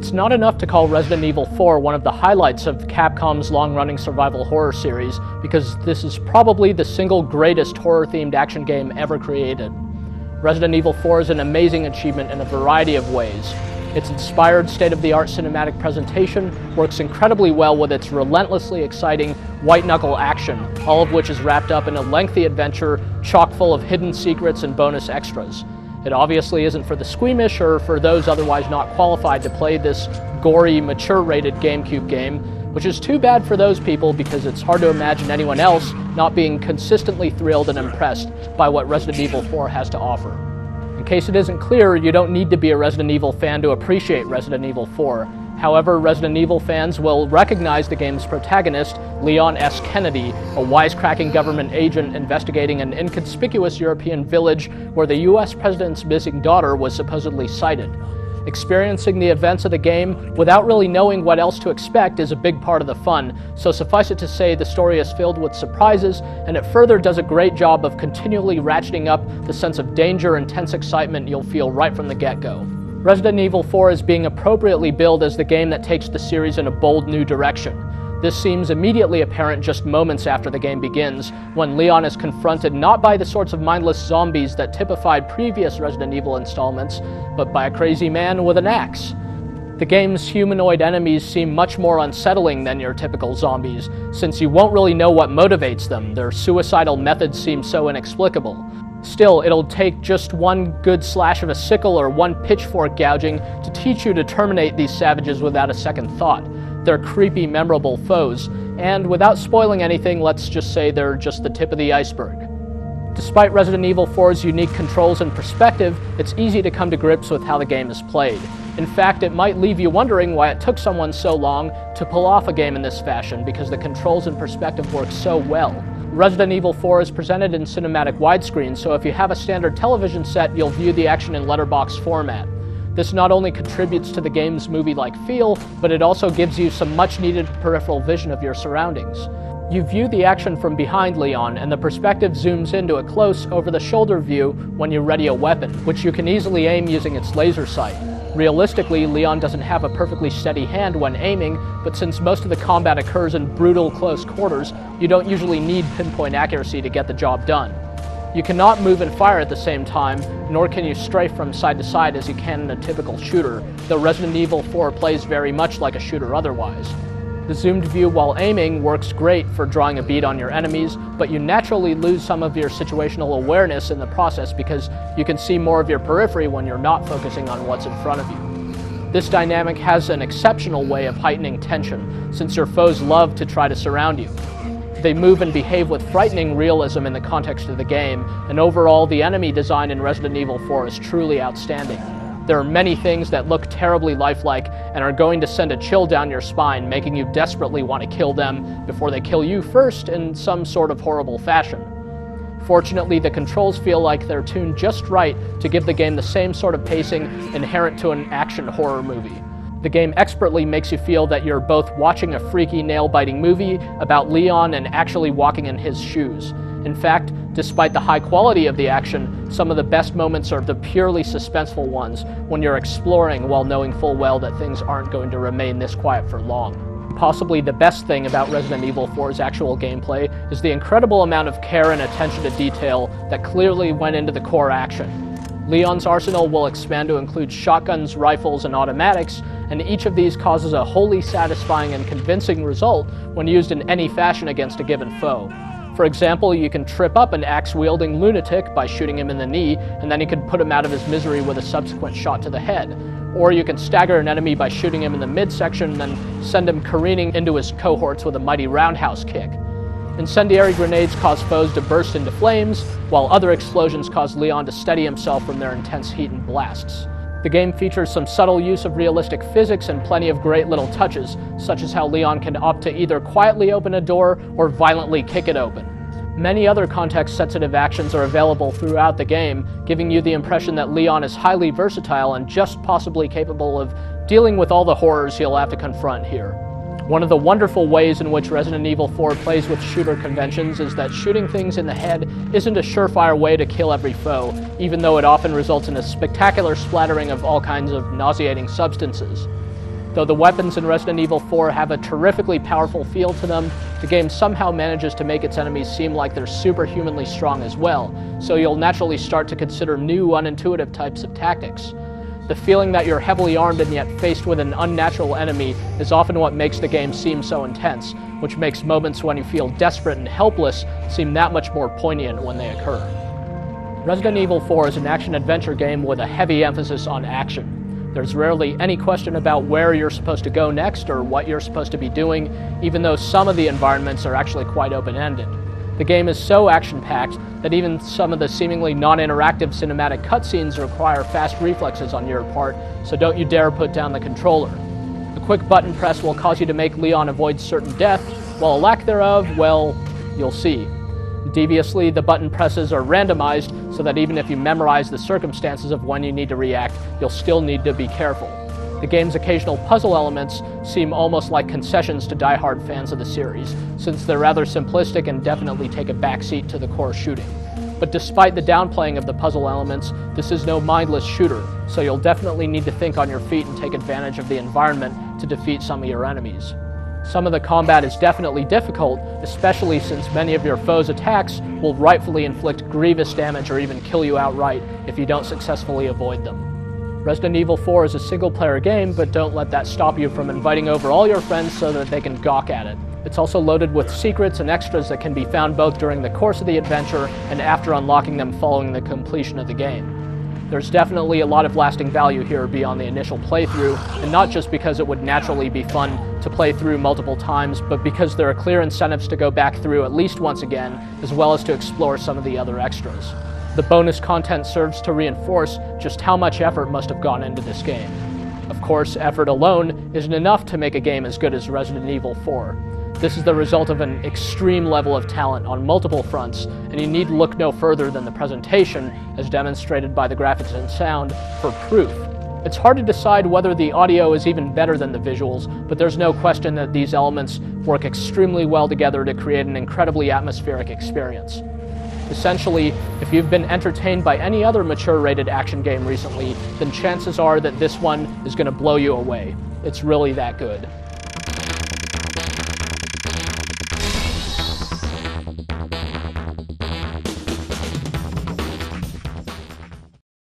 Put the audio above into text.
It's not enough to call Resident Evil 4 one of the highlights of Capcom's long-running survival horror series, because this is probably the single greatest horror-themed action game ever created. Resident Evil 4 is an amazing achievement in a variety of ways. Its inspired state-of-the-art cinematic presentation works incredibly well with its relentlessly exciting white-knuckle action, all of which is wrapped up in a lengthy adventure chock full of hidden secrets and bonus extras. It obviously isn't for the squeamish or for those otherwise not qualified to play this gory, mature-rated GameCube game, which is too bad for those people because it's hard to imagine anyone else not being consistently thrilled and impressed by what Resident Evil 4 has to offer. In case it isn't clear, you don't need to be a Resident Evil fan to appreciate Resident Evil 4. However, Resident Evil fans will recognize the game's protagonist, Leon S. Kennedy, a wisecracking government agent investigating an inconspicuous European village where the US president's missing daughter was supposedly sighted. Experiencing the events of the game without really knowing what else to expect is a big part of the fun, so suffice it to say the story is filled with surprises, and it further does a great job of continually ratcheting up the sense of danger and tense excitement you'll feel right from the get-go. Resident Evil 4 is being appropriately billed as the game that takes the series in a bold new direction. This seems immediately apparent just moments after the game begins, when Leon is confronted not by the sorts of mindless zombies that typified previous Resident Evil installments, but by a crazy man with an axe. The game's humanoid enemies seem much more unsettling than your typical zombies, since you won't really know what motivates them. Their suicidal methods seem so inexplicable. Still, it'll take just one good slash of a sickle or one pitchfork gouging to teach you to terminate these savages without a second thought. They're creepy, memorable foes, and without spoiling anything, let's just say they're just the tip of the iceberg. Despite Resident Evil 4's unique controls and perspective, it's easy to come to grips with how the game is played. In fact, it might leave you wondering why it took someone so long to pull off a game in this fashion, because the controls and perspective work so well. Resident Evil 4 is presented in cinematic widescreen, so if you have a standard television set, you'll view the action in letterbox format. This not only contributes to the game's movie-like feel, but it also gives you some much-needed peripheral vision of your surroundings. You view the action from behind Leon, and the perspective zooms into a close, over-the-shoulder view when you ready a weapon, which you can easily aim using its laser sight. Realistically, Leon doesn't have a perfectly steady hand when aiming, but since most of the combat occurs in brutal close quarters, you don't usually need pinpoint accuracy to get the job done. You cannot move and fire at the same time, nor can you strafe from side to side as you can in a typical shooter, though Resident Evil 4 plays very much like a shooter otherwise. The zoomed view while aiming works great for drawing a bead on your enemies, but you naturally lose some of your situational awareness in the process because you can see more of your periphery when you're not focusing on what's in front of you. This dynamic has an exceptional way of heightening tension, since your foes love to try to surround you. They move and behave with frightening realism in the context of the game, and overall the enemy design in Resident Evil 4 is truly outstanding. There are many things that look terribly lifelike and are going to send a chill down your spine, making you desperately want to kill them before they kill you first in some sort of horrible fashion. Fortunately, the controls feel like they're tuned just right to give the game the same sort of pacing inherent to an action horror movie. The game expertly makes you feel that you're both watching a freaky, nail-biting movie about Leon and actually walking in his shoes. In fact, despite the high quality of the action, some of the best moments are the purely suspenseful ones, when you're exploring while knowing full well that things aren't going to remain this quiet for long. Possibly the best thing about Resident Evil 4's actual gameplay is the incredible amount of care and attention to detail that clearly went into the core action. Leon's arsenal will expand to include shotguns, rifles, and automatics, and each of these causes a wholly satisfying and convincing result when used in any fashion against a given foe. For example, you can trip up an axe-wielding lunatic by shooting him in the knee, and then you can put him out of his misery with a subsequent shot to the head. Or you can stagger an enemy by shooting him in the midsection and then send him careening into his cohorts with a mighty roundhouse kick. Incendiary grenades cause foes to burst into flames, while other explosions cause Leon to steady himself from their intense heat and blasts. The game features some subtle use of realistic physics and plenty of great little touches, such as how Leon can opt to either quietly open a door or violently kick it open. Many other context-sensitive actions are available throughout the game, giving you the impression that Leon is highly versatile and just possibly capable of dealing with all the horrors he'll have to confront here. One of the wonderful ways in which Resident Evil 4 plays with shooter conventions is that shooting things in the head isn't a surefire way to kill every foe, even though it often results in a spectacular splattering of all kinds of nauseating substances. Though the weapons in Resident Evil 4 have a terrifically powerful feel to them, the game somehow manages to make its enemies seem like they're superhumanly strong as well, so you'll naturally start to consider new, unintuitive types of tactics. The feeling that you're heavily armed and yet faced with an unnatural enemy is often what makes the game seem so intense, which makes moments when you feel desperate and helpless seem that much more poignant when they occur. Resident Evil 4 is an action-adventure game with a heavy emphasis on action. There's rarely any question about where you're supposed to go next or what you're supposed to be doing, even though some of the environments are actually quite open-ended. The game is so action-packed that even some of the seemingly non-interactive cinematic cutscenes require fast reflexes on your part, so don't you dare put down the controller. A quick button press will cause you to make Leon avoid certain death, while a lack thereof, well, you'll see. Deviously, the button presses are randomized so that even if you memorize the circumstances of when you need to react, you'll still need to be careful. The game's occasional puzzle elements seem almost like concessions to die-hard fans of the series, since they're rather simplistic and definitely take a backseat to the core shooting. But despite the downplaying of the puzzle elements, this is no mindless shooter, so you'll definitely need to think on your feet and take advantage of the environment to defeat some of your enemies. Some of the combat is definitely difficult, especially since many of your foes' attacks will rightfully inflict grievous damage or even kill you outright if you don't successfully avoid them. Resident Evil 4 is a single-player game, but don't let that stop you from inviting over all your friends so that they can gawk at it. It's also loaded with secrets and extras that can be found both during the course of the adventure and after unlocking them following the completion of the game. There's definitely a lot of lasting value here beyond the initial playthrough, and not just because it would naturally be fun to play through multiple times, but because there are clear incentives to go back through at least once again, as well as to explore some of the other extras. The bonus content serves to reinforce just how much effort must have gone into this game. Of course, effort alone isn't enough to make a game as good as Resident Evil 4. This is the result of an extreme level of talent on multiple fronts, and you need look no further than the presentation, as demonstrated by the graphics and sound, for proof. It's hard to decide whether the audio is even better than the visuals, but there's no question that these elements work extremely well together to create an incredibly atmospheric experience. Essentially, if you've been entertained by any other mature-rated action game recently, then chances are that this one is going to blow you away. It's really that good.